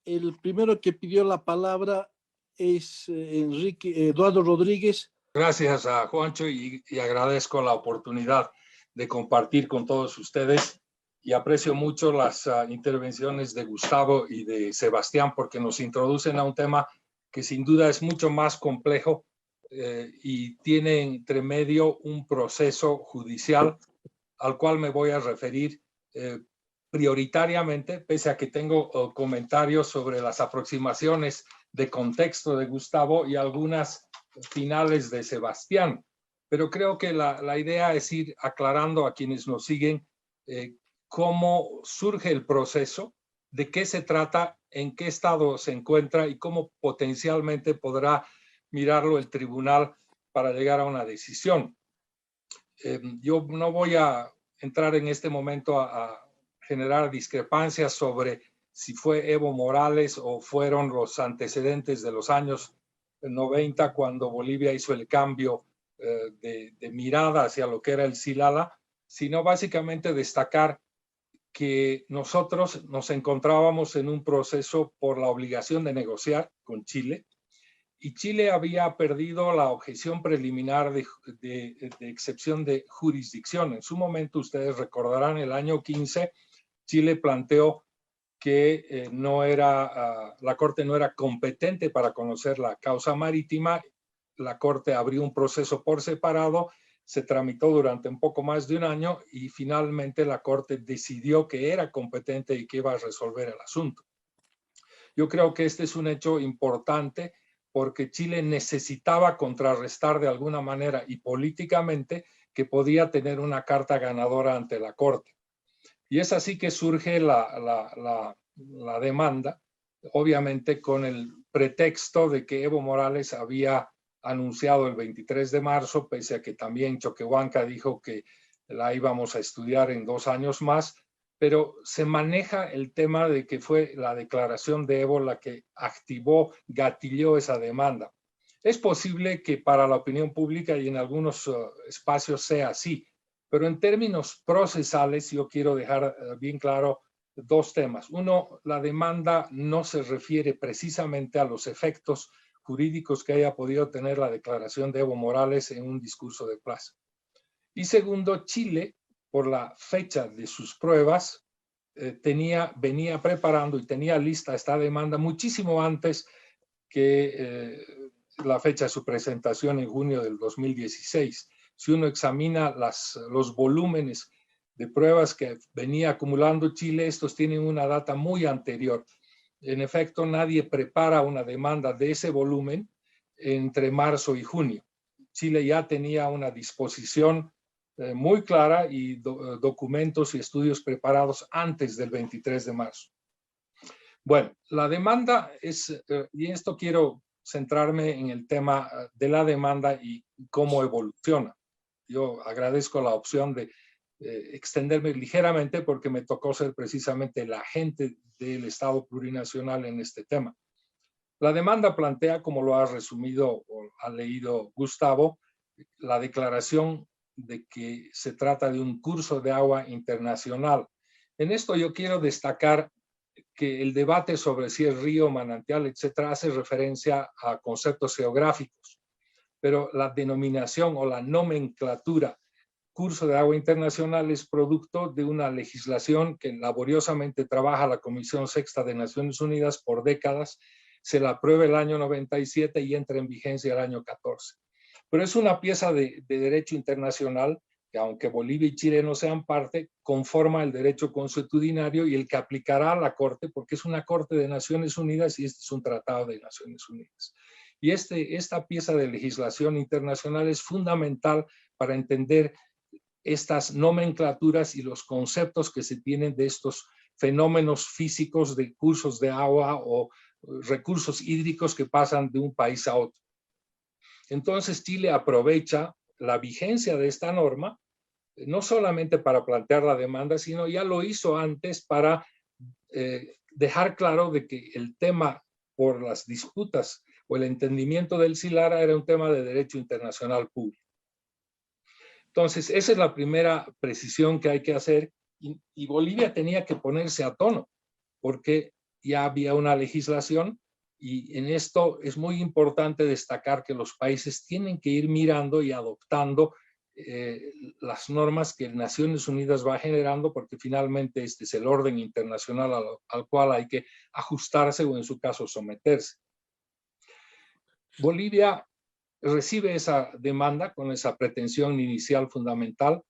El primero que pidió la palabra es Eduardo Rodríguez. Gracias a Juancho y agradezco la oportunidad de compartir con todos ustedes y aprecio mucho las intervenciones de Gustavo y de Sebastián porque nos introducen a un tema que sin duda es mucho más complejo y tiene entre medio un proceso judicial al cual me voy a referir prioritariamente, pese a que tengo comentarios sobre las aproximaciones de contexto de Gustavo y algunas finales de Sebastián. Pero creo que la idea es ir aclarando a quienes nos siguen cómo surge el proceso, de qué se trata, en qué estado se encuentra y cómo potencialmente podrá mirarlo el tribunal para llegar a una decisión. Yo no voy a entrar en este momento a generar discrepancias sobre si fue Evo Morales o fueron los antecedentes de los años 90 cuando Bolivia hizo el cambio de mirada hacia lo que era el Silala, sino básicamente destacar que nosotros nos encontrábamos en un proceso por la obligación de negociar con Chile, y Chile había perdido la objeción preliminar de excepción de jurisdicción. En su momento, ustedes recordarán, el año 15, Chile planteó que la Corte no era competente para conocer la causa marítima. La Corte abrió un proceso por separado, se tramitó durante un poco más de un año y finalmente la Corte decidió que era competente y que iba a resolver el asunto. Yo creo que este es un hecho importante porque Chile necesitaba contrarrestar de alguna manera y políticamente que podía tener una carta ganadora ante la Corte. Y es así que surge la demanda, obviamente con el pretexto de que Evo Morales había anunciado el 23 de marzo, pese a que también Choquehuanca dijo que la íbamos a estudiar en 2 años más, pero se maneja el tema de que fue la declaración de Evo la que gatilló esa demanda. Es posible que para la opinión pública y en algunos espacios sea así, pero en términos procesales yo quiero dejar bien claro 2 temas. Uno, la demanda no se refiere precisamente a los efectos jurídicos que haya podido tener la declaración de Evo Morales en un discurso de plaza. Y segundo, Chile, por la fecha de sus pruebas, venía preparando y tenía lista esta demanda muchísimo antes que la fecha de su presentación en junio del 2016. Si uno examina los volúmenes de pruebas que venía acumulando Chile, estos tienen una data muy anterior. En efecto, nadie prepara una demanda de ese volumen entre marzo y junio. Chile ya tenía una disposición muy clara y documentos y estudios preparados antes del 23 de marzo. Bueno, la demanda es, y esto quiero centrarme en el tema de la demanda y cómo evoluciona. Yo agradezco la opción de extenderme ligeramente porque me tocó ser precisamente el agente del Estado plurinacional en este tema. La demanda plantea, como lo ha resumido o ha leído Gustavo, la declaración de que se trata de un curso de agua internacional. En esto yo quiero destacar que el debate sobre si es río, manantial, etcétera, hace referencia a conceptos geográficos, pero la denominación o la nomenclatura curso de agua internacional es producto de una legislación que laboriosamente trabaja la Comisión Sexta de Naciones Unidas por décadas, se la aprueba el año 97 y entra en vigencia el año 14. Pero es una pieza de derecho internacional que, aunque Bolivia y Chile no sean parte, conforma el derecho consuetudinario y el que aplicará a la Corte, porque es una Corte de Naciones Unidas y este es un tratado de Naciones Unidas. Y esta pieza de legislación internacional es fundamental para entender estas nomenclaturas y los conceptos que se tienen de estos fenómenos físicos de cursos de agua o recursos hídricos que pasan de un país a otro. Entonces Chile aprovecha la vigencia de esta norma, no solamente para plantear la demanda, sino ya lo hizo antes para dejar claro de que el tema por las disputas o el entendimiento del Silara era un tema de derecho internacional público. Entonces, esa es la primera precisión que hay que hacer y Bolivia tenía que ponerse a tono, porque ya había una legislación, y en esto es muy importante destacar que los países tienen que ir mirando y adoptando las normas que Naciones Unidas va generando, porque finalmente este es el orden internacional al cual hay que ajustarse o en su caso someterse. Bolivia recibe esa demanda con esa pretensión inicial fundamental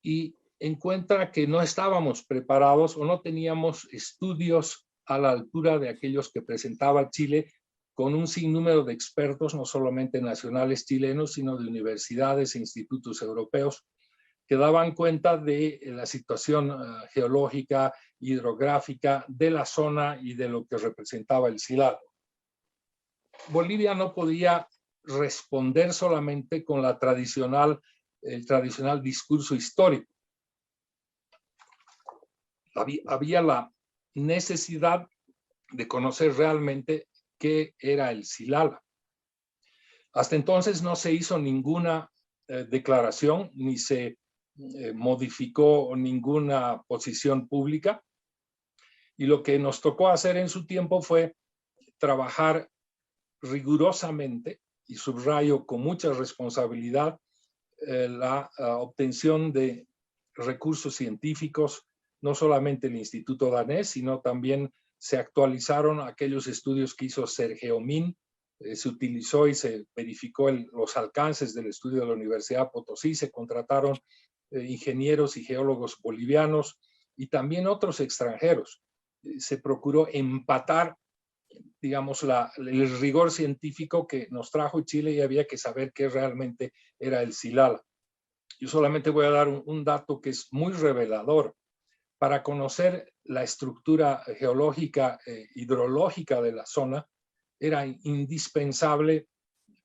y encuentra que no estábamos preparados o no teníamos estudios a la altura de aquellos que presentaba Chile, con un sinnúmero de expertos, no solamente nacionales chilenos, sino de universidades e institutos europeos, que daban cuenta de la situación geológica, hidrográfica de la zona y de lo que representaba el silado. Bolivia no podía responder solamente con el tradicional discurso histórico. Había la necesidad de conocer realmente qué era el Silala. Hasta entonces no se hizo ninguna declaración, ni se modificó ninguna posición pública, y lo que nos tocó hacer en su tiempo fue trabajar rigurosamente, y subrayo con mucha responsabilidad, la obtención de recursos científicos, no solamente el Instituto Danés, sino también se actualizaron aquellos estudios que hizo Sergio Min, se utilizó y se verificó los alcances del estudio de la Universidad de Potosí, se contrataron ingenieros y geólogos bolivianos y también otros extranjeros. Se procuró empatar, digamos, el rigor científico que nos trajo Chile, y había que saber qué realmente era el Silala. Yo solamente voy a dar un dato que es muy revelador. Para conocer la estructura geológica, hidrológica de la zona, era indispensable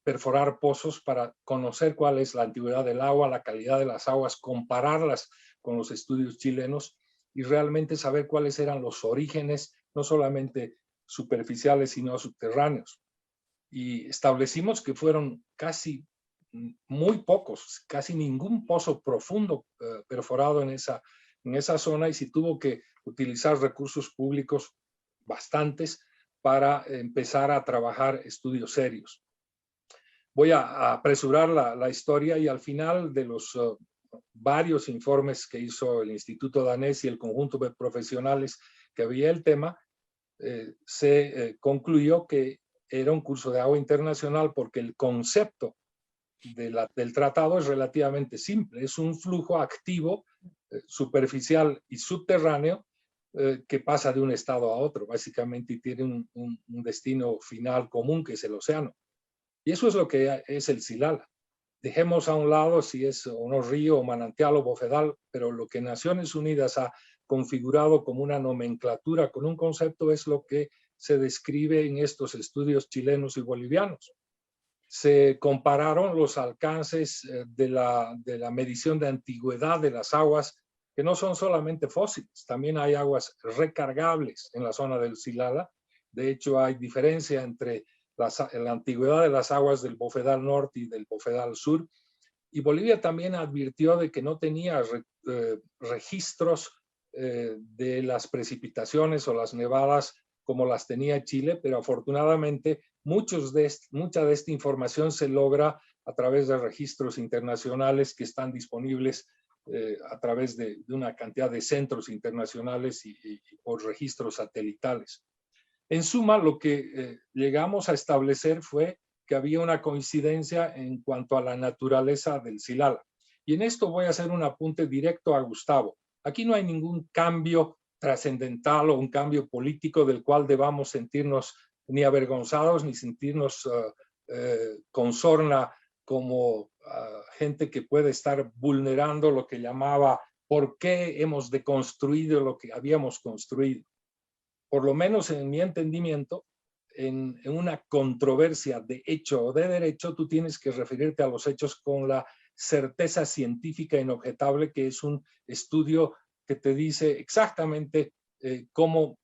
perforar pozos para conocer cuál es la antigüedad del agua, la calidad de las aguas, compararlas con los estudios chilenos y realmente saber cuáles eran los orígenes, no solamente superficiales, sino subterráneos. Y establecimos que fueron casi muy pocos, casi ningún pozo profundo perforado en esa zona, y si tuvo que utilizar recursos públicos bastantes para empezar a trabajar estudios serios. Voy a apresurar la historia, y al final de los varios informes que hizo el Instituto Danés y el conjunto de profesionales que había el tema, se concluyó que era un curso de agua internacional, porque el concepto del tratado es relativamente simple. Es un flujo activo, superficial y subterráneo, que pasa de un estado a otro, básicamente, y tiene un destino final común, que es el océano. Y eso es lo que es el Silala. Dejemos a un lado si es o no río, o manantial o bofedal, pero lo que Naciones Unidas ha configurado como una nomenclatura con un concepto es lo que se describe en estos estudios chilenos y bolivianos. Se compararon los alcances de la medición de antigüedad de las aguas, que no son solamente fósiles, también hay aguas recargables en la zona del Silala. De hecho, hay diferencia entre la antigüedad de las aguas del Bofedal Norte y del Bofedal Sur, y Bolivia también advirtió de que no tenía registros de las precipitaciones o las nevadas como las tenía Chile, pero afortunadamente mucha de esta información se logra a través de registros internacionales que están disponibles a través de una cantidad de centros internacionales y por registros satelitales. En suma, lo que llegamos a establecer fue que había una coincidencia en cuanto a la naturaleza del Silala. Y en esto voy a hacer un apunte directo a Gustavo. Aquí no hay ningún cambio trascendental o un cambio político del cual debamos sentirnos ni avergonzados ni sentirnos con sorna como gente que puede estar vulnerando lo que llamaba por qué hemos deconstruido lo que habíamos construido. Por lo menos en mi entendimiento, en una controversia de hecho o de derecho, tú tienes que referirte a los hechos con la certeza científica inobjetable, que es un estudio que te dice exactamente cómo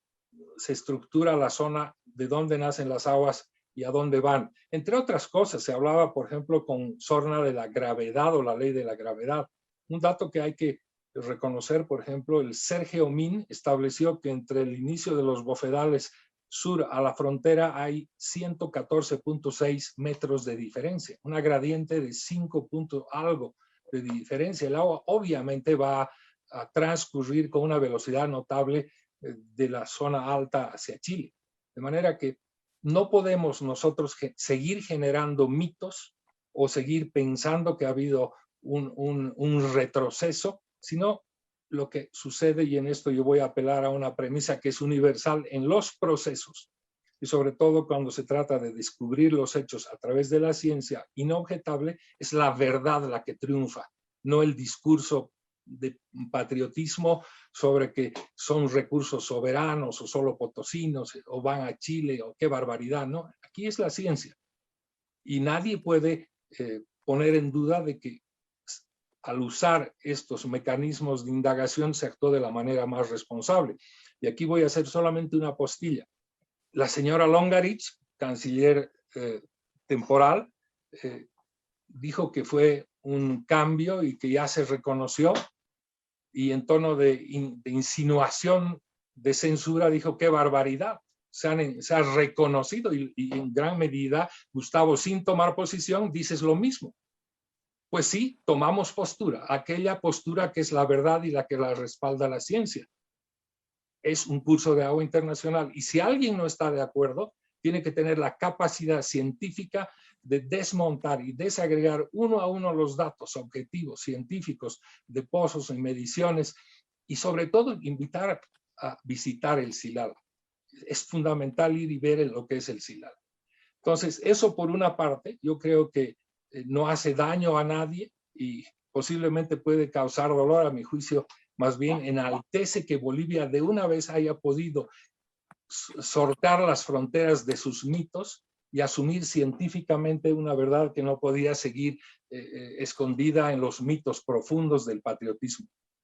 se estructura la zona, de dónde nacen las aguas y a dónde van. Entre otras cosas, se hablaba, por ejemplo, con sorna de la gravedad o la ley de la gravedad. Un dato que hay que reconocer, por ejemplo, el Sergio Min estableció que entre el inicio de los bofedales sur a la frontera hay 114.6 metros de diferencia, una gradiente de 5 puntos algo de diferencia. El agua obviamente va a transcurrir con una velocidad notable de la zona alta hacia Chile. De manera que no podemos nosotros seguir generando mitos o seguir pensando que ha habido un retroceso, sino lo que sucede, y en esto yo voy a apelar a una premisa que es universal en los procesos, y sobre todo cuando se trata de descubrir los hechos a través de la ciencia inobjetable, es la verdad la que triunfa, no el discurso de patriotismo sobre que son recursos soberanos o solo potosinos o van a Chile o qué barbaridad, ¿no? Aquí es la ciencia y nadie puede poner en duda de que al usar estos mecanismos de indagación se actuó de la manera más responsable. Y aquí voy a hacer solamente una postilla. La señora Longarich, canciller temporal, dijo que fue un cambio y que ya se reconoció, y en tono de insinuación, de censura, dijo qué barbaridad. Se ha reconocido y en gran medida, Gustavo, sin tomar posición, dices lo mismo. Pues sí, tomamos postura, aquella postura que es la verdad y la que la respalda la ciencia. Es un curso de agua internacional y si alguien no está de acuerdo, tiene que tener la capacidad científica de desmontar y desagregar uno a uno los datos objetivos científicos de pozos y mediciones y sobre todo invitar a visitar el Silala. Es fundamental ir y ver lo que es el Silala. Entonces, eso por una parte, yo creo que no hace daño a nadie y posiblemente puede causar dolor, a mi juicio, más bien enaltece que Bolivia de una vez haya podido sortear las fronteras de sus mitos y asumir científicamente una verdad que no podía seguir escondida en los mitos profundos del patriotismo.